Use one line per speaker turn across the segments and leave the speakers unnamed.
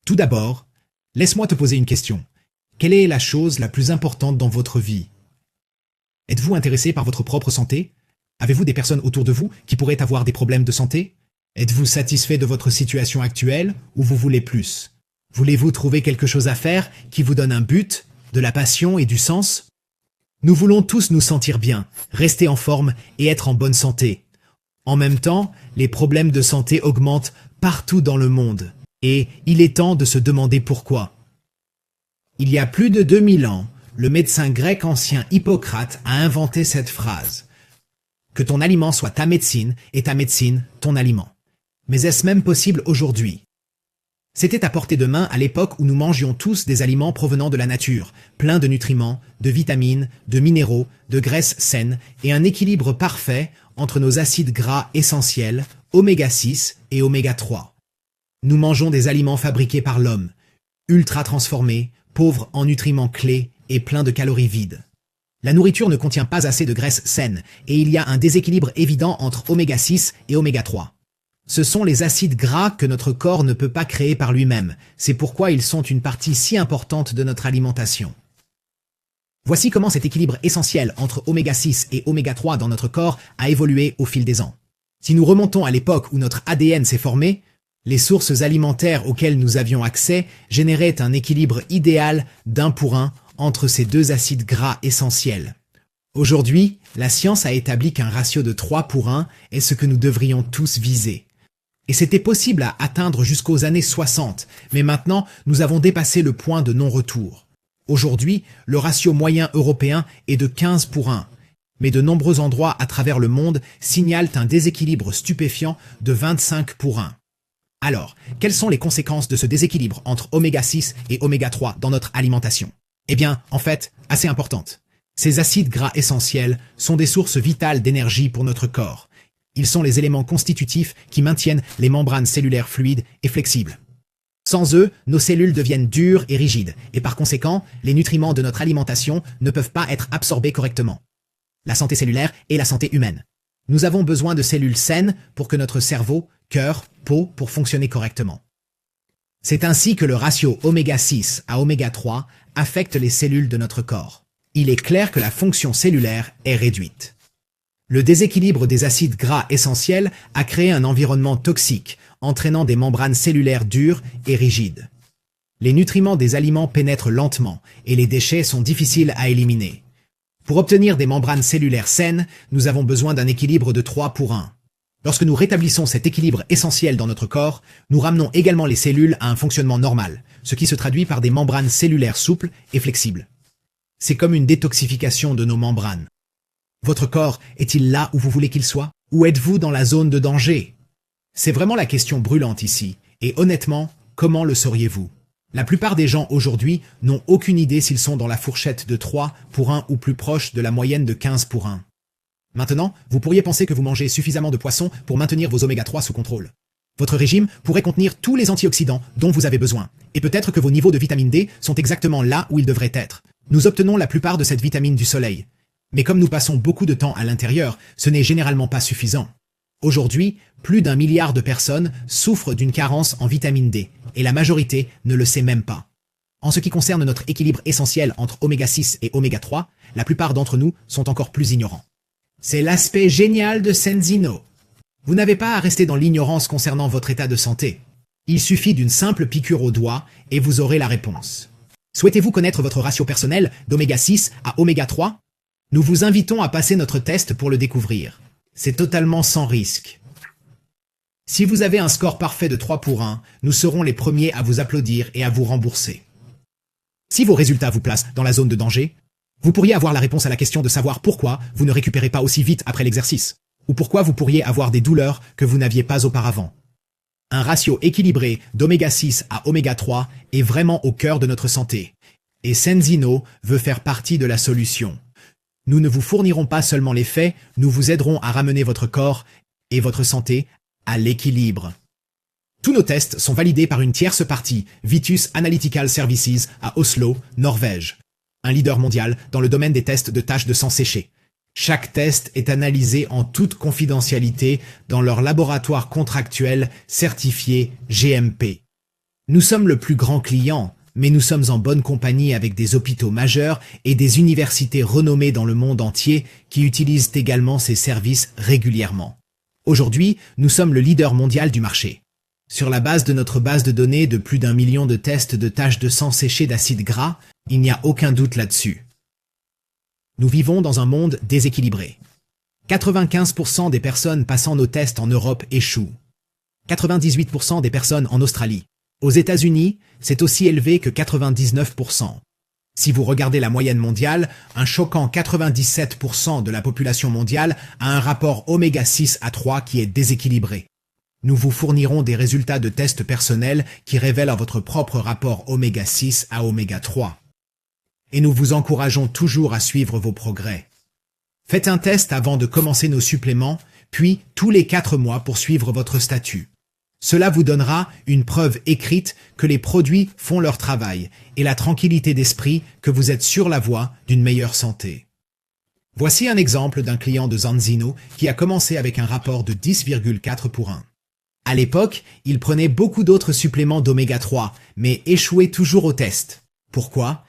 Tout d'abord, laisse-moi te poser une question. Quelle est la chose la plus importante dans votre vie? Êtes-vous intéressé par votre propre santé? Avez-vous des personnes autour de vous qui pourraient avoir des problèmes de santé? Êtes-vous satisfait de votre situation actuelle ou vous voulez plus? Voulez-vous trouver quelque chose à faire qui vous donne un but, de la passion et du sens? Nous voulons tous nous sentir bien, rester en forme et être en bonne santé. En même temps, les problèmes de santé augmentent partout dans le monde. Et il est temps de se demander pourquoi. Il y a plus de 2000 ans, le médecin grec ancien Hippocrate a inventé cette phrase. Que ton aliment soit ta médecine et ta médecine ton aliment. Mais est-ce même possible aujourd'hui? C'était à portée de main à l'époque où nous mangions tous des aliments provenant de la nature, pleins de nutriments, de vitamines, de minéraux, de graisses saines et un équilibre parfait entre nos acides gras essentiels, oméga 6 et oméga 3. Nous mangeons des aliments fabriqués par l'homme, ultra transformés, pauvres en nutriments clés et pleins de calories vides. La nourriture ne contient pas assez de graisses saines et il y a un déséquilibre évident entre oméga 6 et oméga 3. Ce sont les acides gras que notre corps ne peut pas créer par lui-même. C'est pourquoi ils sont une partie si importante de notre alimentation. Voici comment cet équilibre essentiel entre oméga 6 et oméga 3 dans notre corps a évolué au fil des ans. Si nous remontons à l'époque où notre ADN s'est formé, les sources alimentaires auxquelles nous avions accès généraient un équilibre idéal d'1 pour 1 entre ces deux acides gras essentiels. Aujourd'hui, la science a établi qu'un ratio de 3 pour 1 est ce que nous devrions tous viser. Et c'était possible à atteindre jusqu'aux années 60, mais maintenant nous avons dépassé le point de non-retour. Aujourd'hui, le ratio moyen européen est de 15 pour 1, mais de nombreux endroits à travers le monde signalent un déséquilibre stupéfiant de 25 pour 1. Alors, quelles sont les conséquences de ce déséquilibre entre oméga 6 et oméga 3 dans notre alimentation? Eh bien, en fait, assez importantes. Ces acides gras essentiels sont des sources vitales d'énergie pour notre corps. Ils sont les éléments constitutifs qui maintiennent les membranes cellulaires fluides et flexibles. Sans eux, nos cellules deviennent dures et rigides, et par conséquent, les nutriments de notre alimentation ne peuvent pas être absorbés correctement. La santé cellulaire et la santé humaine. Nous avons besoin de cellules saines pour que notre cerveau, cœur, peau pour fonctionner correctement. C'est ainsi que le ratio oméga 6 à oméga 3 affecte les cellules de notre corps. Il est clair que la fonction cellulaire est réduite. Le déséquilibre des acides gras essentiels a créé un environnement toxique, entraînant des membranes cellulaires dures et rigides. Les nutriments des aliments pénètrent lentement et les déchets sont difficiles à éliminer. Pour obtenir des membranes cellulaires saines, nous avons besoin d'un équilibre de 3 pour 1. Lorsque nous rétablissons cet équilibre essentiel dans notre corps, nous ramenons également les cellules à un fonctionnement normal, ce qui se traduit par des membranes cellulaires souples et flexibles. C'est comme une détoxification de nos membranes. Votre corps est-il là où vous voulez qu'il soit? Ou êtes-vous dans la zone de danger? C'est vraiment la question brûlante ici, et honnêtement, comment le sauriez-vous? La plupart des gens aujourd'hui n'ont aucune idée s'ils sont dans la fourchette de 3 pour 1 ou plus proche de la moyenne de 15 pour 1. Maintenant, vous pourriez penser que vous mangez suffisamment de poissons pour maintenir vos oméga 3 sous contrôle. Votre régime pourrait contenir tous les antioxydants dont vous avez besoin, et peut-être que vos niveaux de vitamine D sont exactement là où ils devraient être. Nous obtenons la plupart de cette vitamine du soleil. Mais comme nous passons beaucoup de temps à l'intérieur, ce n'est généralement pas suffisant. Aujourd'hui, plus d'1 milliard de personnes souffrent d'une carence en vitamine D, et la majorité ne le sait même pas. En ce qui concerne notre équilibre essentiel entre oméga 6 et oméga 3, la plupart d'entre nous sont encore plus ignorants. C'est l'aspect génial de Senzino. Vous n'avez pas à rester dans l'ignorance concernant votre état de santé. Il suffit d'une simple piqûre au doigt et vous aurez la réponse. Souhaitez-vous connaître votre ratio personnel d'oméga 6 à oméga 3? Nous vous invitons à passer notre test pour le découvrir. C'est totalement sans risque. Si vous avez un score parfait de 3 pour 1, nous serons les premiers à vous applaudir et à vous rembourser. Si vos résultats vous placent dans la zone de danger, vous pourriez avoir la réponse à la question de savoir pourquoi vous ne récupérez pas aussi vite après l'exercice, ou pourquoi vous pourriez avoir des douleurs que vous n'aviez pas auparavant. Un ratio équilibré d'oméga 6 à oméga 3 est vraiment au cœur de notre santé, et Senzino veut faire partie de la solution. Nous ne vous fournirons pas seulement les faits, nous vous aiderons à ramener votre corps et votre santé à l'équilibre. Tous nos tests sont validés par une tierce partie, Vitus Analytical Services à Oslo, Norvège, un leader mondial dans le domaine des tests de taches de sang séchées. Chaque test est analysé en toute confidentialité dans leur laboratoire contractuel certifié GMP. Nous sommes le plus grand client, mais nous sommes en bonne compagnie avec des hôpitaux majeurs et des universités renommées dans le monde entier qui utilisent également ces services régulièrement. Aujourd'hui, nous sommes le leader mondial du marché. Sur la base de notre base de données de plus d'1 million de tests de taches de sang séchées d'acide gras, il n'y a aucun doute là-dessus. Nous vivons dans un monde déséquilibré. 95% des personnes passant nos tests en Europe échouent. 98% des personnes en Australie. Aux États-Unis, c'est aussi élevé que 99%. Si vous regardez la moyenne mondiale, un choquant 97% de la population mondiale a un rapport oméga 6 à 3 qui est déséquilibré. Nous vous fournirons des résultats de tests personnels qui révèlent votre propre rapport oméga 6 à oméga 3. Et nous vous encourageons toujours à suivre vos progrès. Faites un test avant de commencer nos suppléments, puis tous les 4 mois pour suivre votre statut. Cela vous donnera une preuve écrite que les produits font leur travail et la tranquillité d'esprit que vous êtes sur la voie d'une meilleure santé. Voici un exemple d'un client de Zanzino qui a commencé avec un rapport de 10,4 pour 1. À l'époque, il prenait beaucoup d'autres suppléments d'oméga 3, mais échouait toujours au test. Pourquoi ?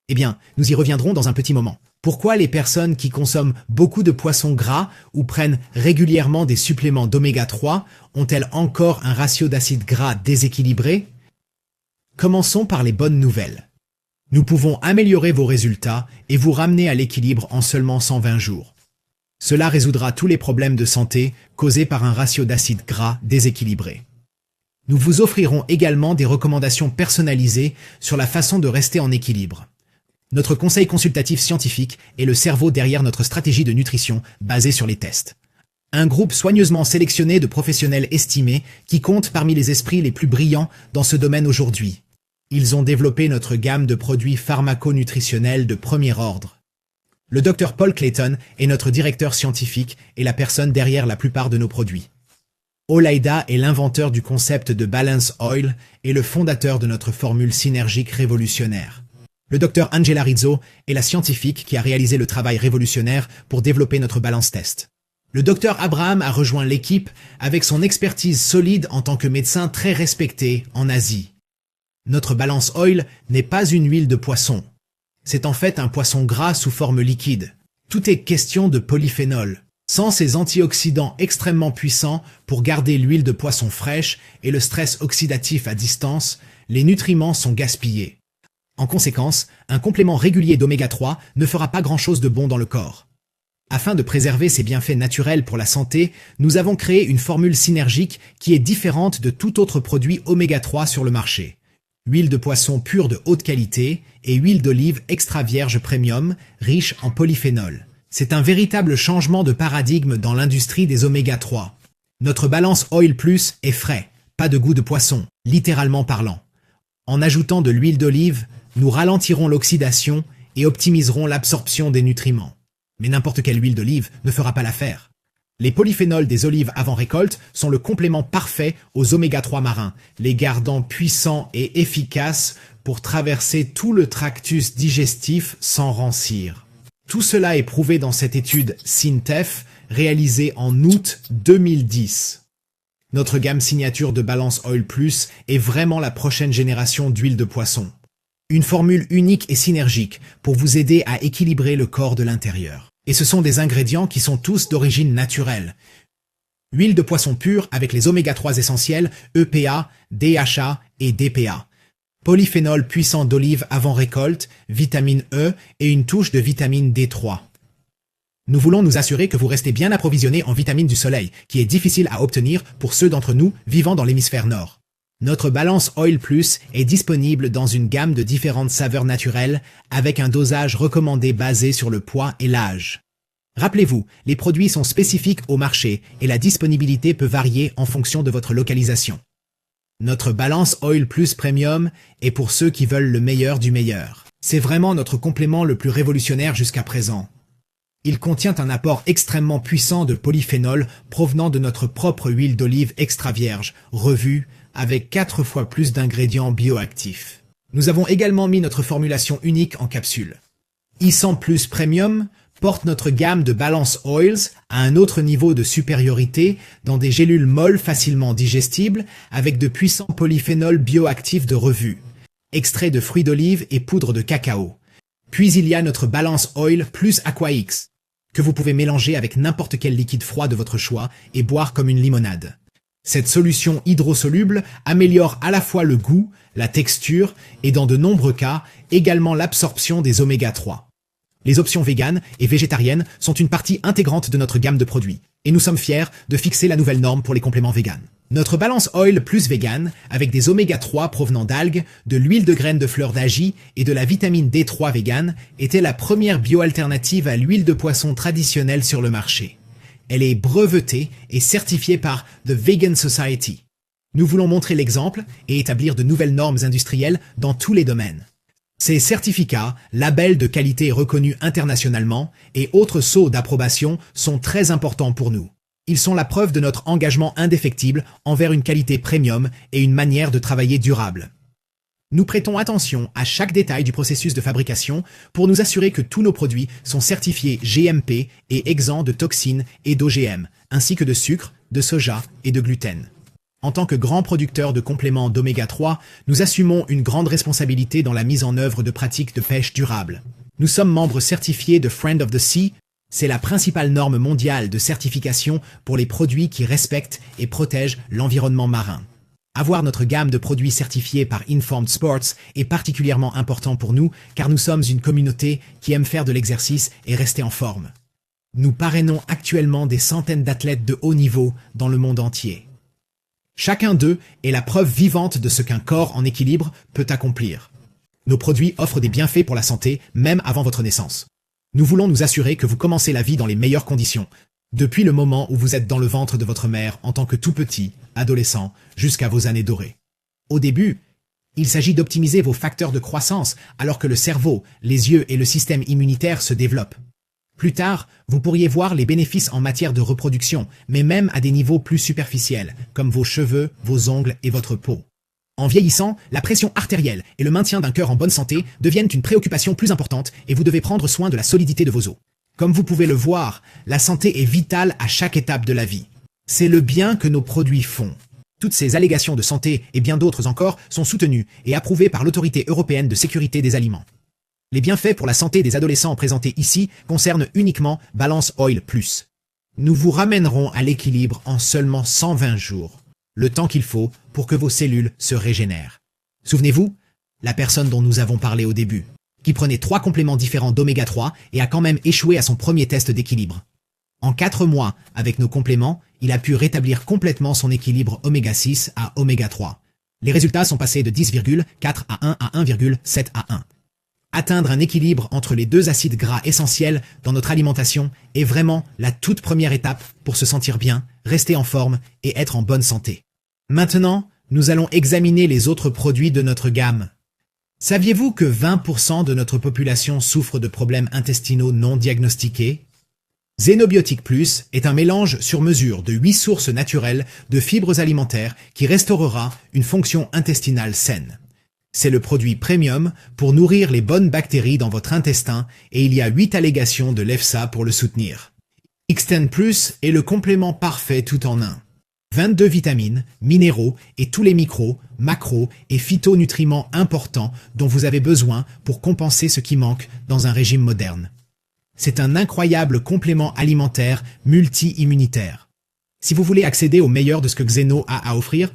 Eh bien, nous y reviendrons dans un petit moment. Pourquoi les personnes qui consomment beaucoup de poissons gras ou prennent régulièrement des suppléments d'oméga 3 ont-elles encore un ratio d'acide gras déséquilibré? Commençons par les bonnes nouvelles. Nous pouvons améliorer vos résultats et vous ramener à l'équilibre en seulement 120 jours. Cela résoudra tous les problèmes de santé causés par un ratio d'acide gras déséquilibré. Nous vous offrirons également des recommandations personnalisées sur la façon de rester en équilibre. Notre conseil consultatif scientifique est le cerveau derrière notre stratégie de nutrition basée sur les tests. Un groupe soigneusement sélectionné de professionnels estimés qui comptent parmi les esprits les plus brillants dans ce domaine aujourd'hui. Ils ont développé notre gamme de produits pharmaco-nutritionnels de premier ordre. Le Dr Paul Clayton est notre directeur scientifique et la personne derrière la plupart de nos produits. Olaïda est l'inventeur du concept de Balance Oil et le fondateur de notre formule synergique révolutionnaire. Le Dr Angela Rizzo est la scientifique qui a réalisé le travail révolutionnaire pour développer notre balance test. Le Dr Abraham a rejoint l'équipe avec son expertise solide en tant que médecin très respecté en Asie. Notre balance oil n'est pas une huile de poisson. C'est en fait un poisson gras sous forme liquide. Tout est question de polyphénol. Sans ces antioxydants extrêmement puissants pour garder l'huile de poisson fraîche et le stress oxydatif à distance, les nutriments sont gaspillés. En conséquence, un complément régulier d'oméga 3 ne fera pas grand-chose de bon dans le corps. Afin de préserver ces bienfaits naturels pour la santé, nous avons créé une formule synergique qui est différente de tout autre produit oméga 3 sur le marché. Huile de poisson pure de haute qualité et huile d'olive extra vierge premium, riche en polyphénol. C'est un véritable changement de paradigme dans l'industrie des oméga 3. Notre balance Oil Plus est frais, pas de goût de poisson, littéralement parlant. En ajoutant de l'huile d'olive, nous ralentirons l'oxydation et optimiserons l'absorption des nutriments. Mais n'importe quelle huile d'olive ne fera pas l'affaire. Les polyphénols des olives avant récolte sont le complément parfait aux oméga 3 marins, les gardant puissants et efficaces pour traverser tout le tractus digestif sans rancir. Tout cela est prouvé dans cette étude SYNTEF réalisée en août 2010. Notre gamme signature de Balance Oil Plus est vraiment la prochaine génération d'huile de poisson. Une formule unique et synergique pour vous aider à équilibrer le corps de l'intérieur. Et ce sont des ingrédients qui sont tous d'origine naturelle. Huile de poisson pure avec les oméga 3 essentiels EPA, DHA et DPA. Polyphénol puissant d'olive avant récolte, vitamine E et une touche de vitamine D3. Nous voulons nous assurer que vous restez bien approvisionné en vitamine du soleil, qui est difficile à obtenir pour ceux d'entre nous vivant dans l'hémisphère nord. Notre Balance Oil Plus est disponible dans une gamme de différentes saveurs naturelles avec un dosage recommandé basé sur le poids et l'âge. Rappelez-vous, les produits sont spécifiques au marché et la disponibilité peut varier en fonction de votre localisation. Notre Balance Oil Plus Premium est pour ceux qui veulent le meilleur du meilleur. C'est vraiment notre complément le plus révolutionnaire jusqu'à présent. Il contient un apport extrêmement puissant de polyphénol provenant de notre propre huile d'olive extra vierge, revue, avec 4 fois plus d'ingrédients bioactifs. Nous avons également mis notre formulation unique en capsule. E100 Plus Premium porte notre gamme de Balance Oils à un autre niveau de supériorité dans des gélules molles facilement digestibles avec de puissants polyphénols bioactifs de revue, extraits de fruits d'olive et poudre de cacao. Puis il y a notre Balance Oil plus AquaX, que vous pouvez mélanger avec n'importe quel liquide froid de votre choix et boire comme une limonade. Cette solution hydrosoluble améliore à la fois le goût, la texture et dans de nombreux cas, également l'absorption des oméga 3. Les options véganes et végétariennes sont une partie intégrante de notre gamme de produits, et nous sommes fiers de fixer la nouvelle norme pour les compléments véganes. Notre Balance Oil plus vegan, avec des oméga 3 provenant d'algues, de l'huile de graines de fleurs d'Aji et de la vitamine D3 vegan, était la première bioalternative à l'huile de poisson traditionnelle sur le marché. Elle est brevetée et certifiée par The Vegan Society. Nous voulons montrer l'exemple et établir de nouvelles normes industrielles dans tous les domaines. Ces certificats, labels de qualité reconnus internationalement et autres sceaux d'approbation sont très importants pour nous. Ils sont la preuve de notre engagement indéfectible envers une qualité premium et une manière de travailler durable. Nous prêtons attention à chaque détail du processus de fabrication pour nous assurer que tous nos produits sont certifiés GMP et exempts de toxines et d'OGM, ainsi que de sucre, de soja et de gluten. En tant que grands producteurs de compléments d'oméga 3, nous assumons une grande responsabilité dans la mise en œuvre de pratiques de pêche durable. Nous sommes membres certifiés de Friend of the Sea. C'est la principale norme mondiale de certification pour les produits qui respectent et protègent l'environnement marin. Avoir notre gamme de produits certifiés par Informed Sports est particulièrement important pour nous car nous sommes une communauté qui aime faire de l'exercice et rester en forme. Nous parrainons actuellement des centaines d'athlètes de haut niveau dans le monde entier. Chacun d'eux est la preuve vivante de ce qu'un corps en équilibre peut accomplir. Nos produits offrent des bienfaits pour la santé même avant votre naissance. Nous voulons nous assurer que vous commencez la vie dans les meilleures conditions, depuis le moment où vous êtes dans le ventre de votre mère en tant que tout petit, adolescent, jusqu'à vos années dorées. Au début, il s'agit d'optimiser vos facteurs de croissance alors que le cerveau, les yeux et le système immunitaire se développent. Plus tard, vous pourriez voir les bénéfices en matière de reproduction, mais même à des niveaux plus superficiels, comme vos cheveux, vos ongles et votre peau. En vieillissant, la pression artérielle et le maintien d'un cœur en bonne santé deviennent une préoccupation plus importante et vous devez prendre soin de la solidité de vos os. Comme vous pouvez le voir, la santé est vitale à chaque étape de la vie. C'est le bien que nos produits font. Toutes ces allégations de santé et bien d'autres encore sont soutenues et approuvées par l'Autorité européenne de sécurité des aliments. Les bienfaits pour la santé des adolescents présentés ici concernent uniquement Balance Oil Plus. Nous vous ramènerons à l'équilibre en seulement 120 jours, le temps qu'il faut pour que vos cellules se régénèrent. Souvenez-vous, la personne dont nous avons parlé au début, qui prenait 3 compléments différents d'oméga 3 et a quand même échoué à son premier test d'équilibre. En 4 mois, avec nos compléments, il a pu rétablir complètement son équilibre oméga 6 à oméga 3. Les résultats sont passés de 10,4 à 1 à 1,7 à 1. Atteindre un équilibre entre les deux acides gras essentiels dans notre alimentation est vraiment la toute première étape pour se sentir bien, rester en forme et être en bonne santé. Maintenant, nous allons examiner les autres produits de notre gamme. Saviez-vous que 20% de notre population souffre de problèmes intestinaux non diagnostiqués? Zénobiotique Plus est un mélange sur mesure de 8 sources naturelles de fibres alimentaires qui restaurera une fonction intestinale saine. C'est le produit premium pour nourrir les bonnes bactéries dans votre intestin et il y a 8 allégations de l'EFSA pour le soutenir. Xtend Plus est le complément parfait tout en un. 22 vitamines, minéraux et tous les micros, macros et phytonutriments importants dont vous avez besoin pour compenser ce qui manque dans un régime moderne. C'est un incroyable complément alimentaire multi-immunitaire. Si vous voulez accéder au meilleur de ce que Xeno a à offrir,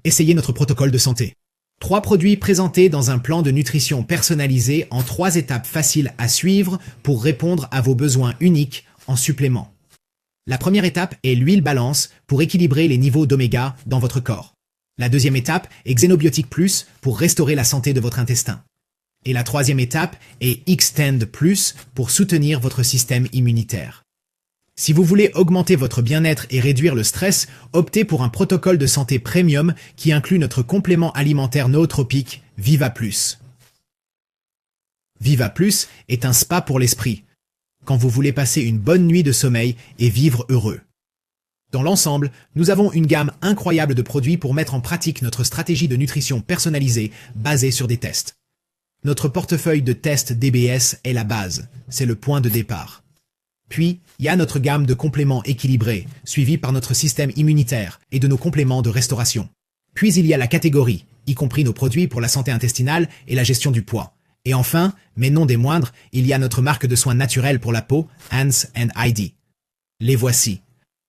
essayez notre protocole de santé. 3 produits présentés dans un plan de nutrition personnalisé en 3 étapes faciles à suivre pour répondre à vos besoins uniques en supplément. La première étape est l'huile balance pour équilibrer les niveaux d'oméga dans votre corps. La deuxième étape est Xénobiotique Plus pour restaurer la santé de votre intestin. Et la troisième étape est Xtend Plus pour soutenir votre système immunitaire. Si vous voulez augmenter votre bien-être et réduire le stress, optez pour un protocole de santé premium qui inclut notre complément alimentaire nootropique Viva Plus. Viva Plus est un spa pour l'esprit, quand vous voulez passer une bonne nuit de sommeil et vivre heureux. Dans l'ensemble, nous avons une gamme incroyable de produits pour mettre en pratique notre stratégie de nutrition personnalisée basée sur des tests. Notre portefeuille de tests DBS est la base, c'est le point de départ. Puis, il y a notre gamme de compléments équilibrés, suivis par notre système immunitaire et de nos compléments de restauration. Puis il y a la catégorie, y compris nos produits pour la santé intestinale et la gestion du poids. Et enfin, mais non des moindres, il y a notre marque de soins naturels pour la peau, Hands & ID. Les voici.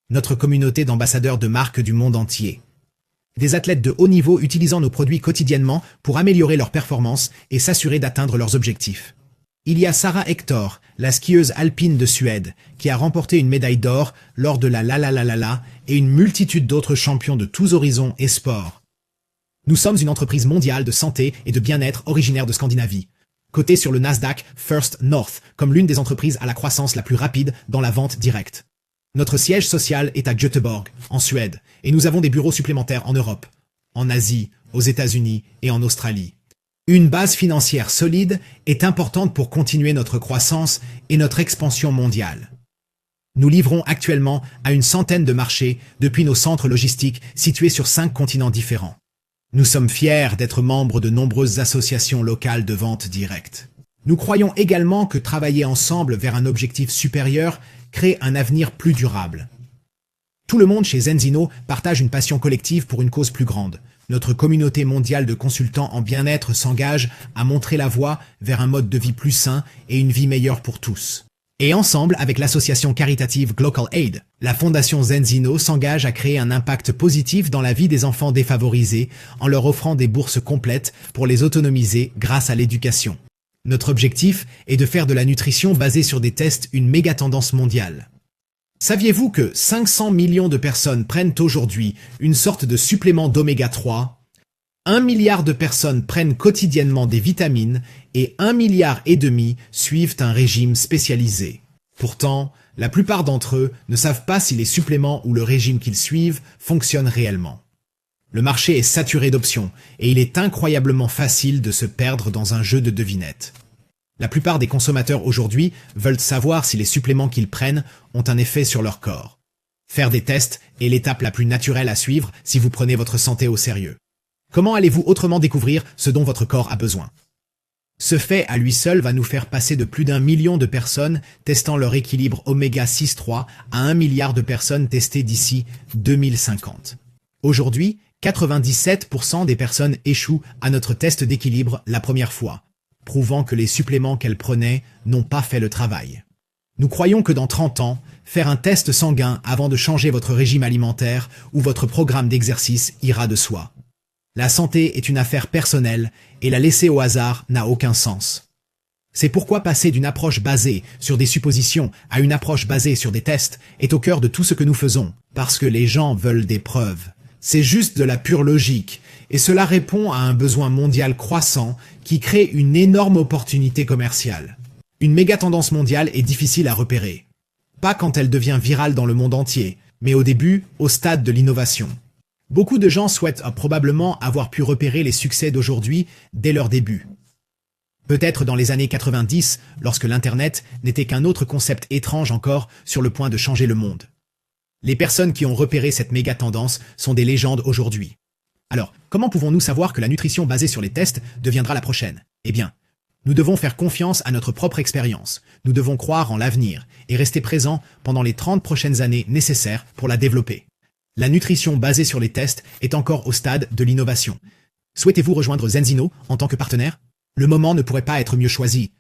Notre communauté d'ambassadeurs de marques du monde entier. Des athlètes de haut niveau utilisant nos produits quotidiennement pour améliorer leur performance et s'assurer d'atteindre leurs objectifs. Il y a Sarah Hector, la skieuse alpine de Suède, qui a remporté une médaille d'or lors de la La et une multitude d'autres champions de tous horizons et sports. Nous sommes une entreprise mondiale de santé et de bien-être originaire de Scandinavie, cotée sur le Nasdaq First North comme l'une des entreprises à la croissance la plus rapide dans la vente directe. Notre siège social est à Göteborg, en Suède, et nous avons des bureaux supplémentaires en Europe, en Asie, aux États-Unis et en Australie. Une base financière solide est importante pour continuer notre croissance et notre expansion mondiale. Nous livrons actuellement à une centaine de marchés depuis nos centres logistiques situés sur 5 continents différents. Nous sommes fiers d'être membres de nombreuses associations locales de vente directe. Nous croyons également que travailler ensemble vers un objectif supérieur crée un avenir plus durable. Tout le monde chez Zenzino partage une passion collective pour une cause plus grande. Notre communauté mondiale de consultants en bien-être s'engage à montrer la voie vers un mode de vie plus sain et une vie meilleure pour tous. Et ensemble, avec l'association caritative Global Aid, la fondation Zenzino s'engage à créer un impact positif dans la vie des enfants défavorisés en leur offrant des bourses complètes pour les autonomiser grâce à l'éducation. Notre objectif est de faire de la nutrition basée sur des tests une méga tendance mondiale. Saviez-vous que 500 millions de personnes prennent aujourd'hui une sorte de supplément d'oméga 3 ? 1 milliard de personnes prennent quotidiennement des vitamines et 1,5 milliard suivent un régime spécialisé. Pourtant, la plupart d'entre eux ne savent pas si les suppléments ou le régime qu'ils suivent fonctionnent réellement. Le marché est saturé d'options et il est incroyablement facile de se perdre dans un jeu de devinettes. La plupart des consommateurs aujourd'hui veulent savoir si les suppléments qu'ils prennent ont un effet sur leur corps. Faire des tests est l'étape la plus naturelle à suivre si vous prenez votre santé au sérieux. Comment allez-vous autrement découvrir ce dont votre corps a besoin ? Ce fait à lui seul va nous faire passer de plus d'1 million de personnes testant leur équilibre oméga 6,3 à 1 milliard de personnes testées d'ici 2050. Aujourd'hui, 97% des personnes échouent à notre test d'équilibre la première fois, prouvant que les suppléments qu'elles prenaient n'ont pas fait le travail. Nous croyons que dans 30 ans, faire un test sanguin avant de changer votre régime alimentaire ou votre programme d'exercice ira de soi. La santé est une affaire personnelle et la laisser au hasard n'a aucun sens. C'est pourquoi passer d'une approche basée sur des suppositions à une approche basée sur des tests est au cœur de tout ce que nous faisons, parce que les gens veulent des preuves. C'est juste de la pure logique, et cela répond à un besoin mondial croissant qui crée une énorme opportunité commerciale. Une méga tendance mondiale est difficile à repérer. Pas quand elle devient virale dans le monde entier, mais au début, au stade de l'innovation. Beaucoup de gens souhaitent probablement avoir pu repérer les succès d'aujourd'hui dès leur début. Peut-être dans les années 90, lorsque l'Internet n'était qu'un autre concept étrange encore sur le point de changer le monde. Les personnes qui ont repéré cette méga tendance sont des légendes aujourd'hui. Alors, comment pouvons-nous savoir que la nutrition basée sur les tests deviendra la prochaine ? Eh bien, nous devons faire confiance à notre propre expérience, nous devons croire en l'avenir et rester présents pendant les 30 prochaines années nécessaires pour la développer. La nutrition basée sur les tests est encore au stade de l'innovation. Souhaitez-vous rejoindre Zenzino en tant que partenaire ? Le moment ne pourrait pas être mieux choisi.